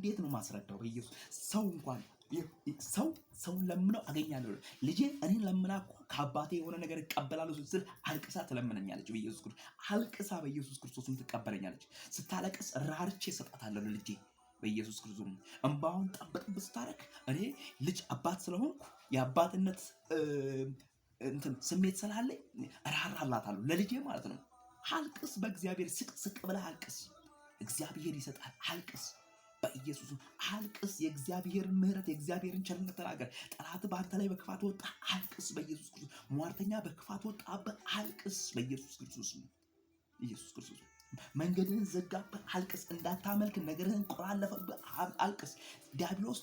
እንዴት ነው ማስረዳው? በኢየሱስ ሰው እንኳን ሰው ለምነው አገኛለሁ። ልጄ እኔን ለምና እኮ ከአባቴ የሆነ ነገር እቀበላለሁ ስትል አልቅሳ ትለምነኛለች። በኢየሱስ ክርስቶስ አልቅሳ በኢየሱስ ክርስቶስም ትቀበለኛለች። ስታለቅስ ራርቼ እሰጣታለሁ ልጄ በኢየሱስ ክርስቶስ። እንባውን ጠብጥብ ስታረክ እኔ ልጅ አባት ስለሆንኩ የአባትነት እንትን ስሜት ስላለኝ እራራላታለሁ ለልጄ ማለት ነው። አልቅስ፣ በእግዚአብሔር ስቅ ብለህ አልቅስ። እግዚአብሔር ይሰጣል። አልቅስ በኢየሱስ አልቅስ። የእግዚአብሔርን ምሕረት የእግዚአብሔርን ቸርነት ተናገር። ጠላት በአንተ ላይ በክፋት ወጣ፣ አልቅስ በኢየሱስ ክርስቶስ። ሟርተኛ በክፋት ወጣበት፣ አልቅስ በኢየሱስ ክርስቶስ። ኢየሱስ ክርስቶስ መንገድህን ዘጋበት፣ አልቅስ። እንዳታመልክ ነገርህን ቆላለፈበት፣ አልቅስ። ዲያብሎስ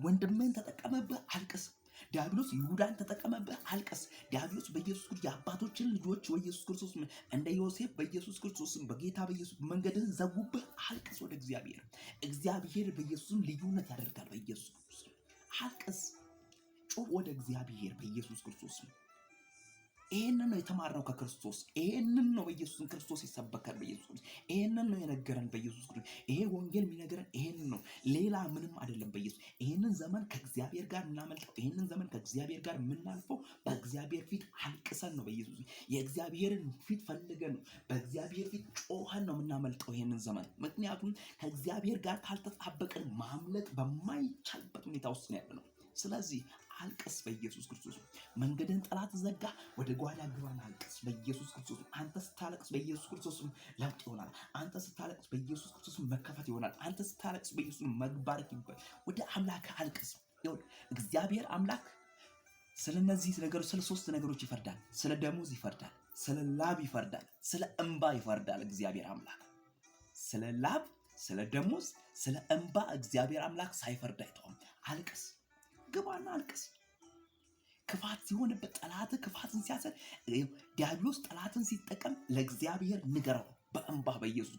ወንድምህን ተጠቀመበት፣ አልቅስ። ዲያብሎስ ይሁዳን ተጠቀመበት፣ አልቅስ። ዲያብሎስ በኢየሱስ ክርስቶስ የአባቶችን ልጆች በኢየሱስ ክርስቶስ እንደ ዮሴፍ በኢየሱስ ክርስቶስ በጌታ በኢየሱስ መንገድህን ዘጉበት፣ አልቅስ ወደ እግዚአብሔር። እግዚአብሔር በኢየሱስም ልዩነት ያደርጋል። በኢየሱስ ክርስቶስ አልቅስ፣ ጮህ ወደ እግዚአብሔር በኢየሱስ ክርስቶስ። ይሄንን ነው የተማርነው ከክርስቶስ። ይሄንን ነው በኢየሱስ ክርስቶስ የሰበከን በኢየሱስ ክርስቶስ። ይሄንን ነው የነገረን በኢየሱስ ክርስቶስ። ይሄ ወንጌል የሚነገረን ይሄንን ነው፣ ሌላ ምንም አይደለም በኢየሱስ። ይሄንን ዘመን ከእግዚአብሔር ጋር የምናመልጠው፣ ይሄንን ዘመን ከእግዚአብሔር ጋር የምናልፈው በእግዚአብሔር ፊት አልቅሰን ነው በኢየሱስ። የእግዚአብሔርን ፊት ፈልገን ነው፣ በእግዚአብሔር ፊት ጮኸን ነው የምናመልጠው ይሄንን ዘመን። ምክንያቱም ከእግዚአብሔር ጋር ካልተጣበቅን ማምለጥ በማይቻልበት ሁኔታ ውስጥ ነው ያለነው። ስለዚህ አልቅስ በኢየሱስ ክርስቶስ። መንገድን ጠላት ዘጋ፣ ወደ ጓዳ ግባና አልቅስ በኢየሱስ ክርስቶስ። አንተ ስታለቅስ በኢየሱስ ክርስቶስ ለውጥ ይሆናል። አንተ ስታለቅስ በኢየሱስ ክርስቶስ መከፈት ይሆናል። አንተ ስታለቅስ በኢየሱስ መባረክ ይባል። ወደ አምላክ አልቅስ። ይሁን እግዚአብሔር አምላክ ስለነዚህ ነገሮች፣ ስለ ሶስት ነገሮች ይፈርዳል። ስለ ደሞዝ ይፈርዳል፣ ስለ ላብ ይፈርዳል፣ ስለ እንባ ይፈርዳል። እግዚአብሔር አምላክ ስለ ላብ፣ ስለ ደሞዝ፣ ስለ እንባ እግዚአብሔር አምላክ ሳይፈርድ አይተውም። አልቅስ፣ ግባና አልቅስ። ክፋት ሲሆንበት ጠላት ክፋትን ሲያሰር ዲያብሎስ ጠላትን ሲጠቀም ለእግዚአብሔር ንገረው በእንባ በኢየሱስ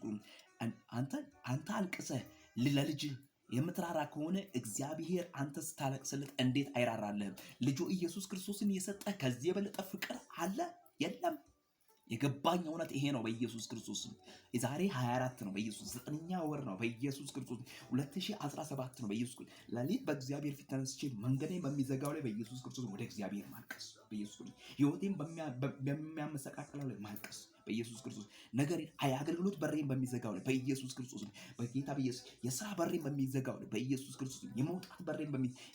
አንተ አልቅሰህ ለልጅ የምትራራ ከሆነ እግዚአብሔር አንተ ስታለቅስለት እንዴት አይራራልህም? ልጁ ኢየሱስ ክርስቶስን የሰጠ ከዚህ የበለጠ ፍቅር አለ? የለም። የገባኝ እውነት ይሄ ነው። በኢየሱስ ክርስቶስ የዛሬ 24 ነው። በኢየሱስ 9ኛ ወር ነው። በኢየሱስ ክርስቶስ 2017 ነው። በኢየሱስ ክርስቶስ ለሊት በእግዚአብሔር ፊት ተነስቼ መንገዴን በሚዘጋው ላይ በኢየሱስ ክርስቶስ ወደ እግዚአብሔር ማልቀስ። በኢየሱስ ክርስቶስ ሕይወቴን በሚያመሰቃቅለው ላይ ማልቀስ። በኢየሱስ ክርስቶስ ነገር አገልግሎት በሬን በሚዘጋው ላይ በኢየሱስ ክርስቶስ በጌታ በኢየሱስ የሥራ በሬን በሚዘጋው ላይ በኢየሱስ ክርስቶስ የመውጣት በሬን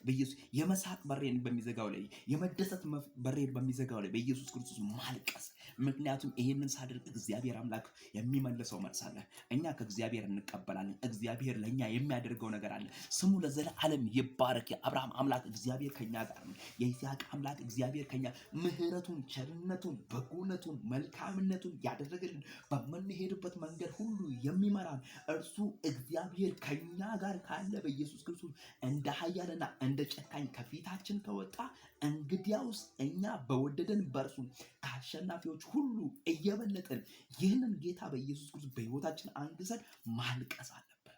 በኢየሱስ የመሳቅ በሬን በሚዘጋው ላይ የመደሰት በሬን በሚዘጋው ላይ በኢየሱስ ክርስቶስ ማልቀስ። ምክንያቱም ይሄንን ሳደርግ እግዚአብሔር አምላክ የሚመልሰው መልስ አለ። እኛ ከእግዚአብሔር እንቀበላለን። እግዚአብሔር ለኛ የሚያደርገው ነገር አለ። ስሙ ለዘላለም ይባረክ። የአብርሃም አምላክ እግዚአብሔር ከኛ ጋር ነው። የይስሐቅ አምላክ እግዚአብሔር ከኛ ምሕረቱን፣ ቸርነቱን፣ በጎነቱን፣ መልካምነቱን ያደረገልን በምንሄድበት መንገድ ሁሉ የሚመራን እርሱ እግዚአብሔር ከኛ ጋር ካለ በኢየሱስ ክርስቶስ እንደ ኃያልና እንደ ጨካኝ ከፊታችን ከወጣ እንግዲያውስ እኛ በወደደን በእርሱ ከአሸናፊዎች ሁሉ እየበለጥን ይህንን ጌታ በኢየሱስ ክርስቶስ በሕይወታችን አንግሰን ማልቀስ አለብን።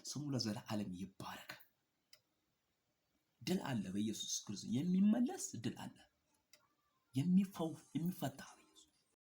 ስሙ ለዘላለም ይባረክ። ድል አለ በኢየሱስ ክርስቶስ። የሚመለስ ድል አለ። የሚፈታ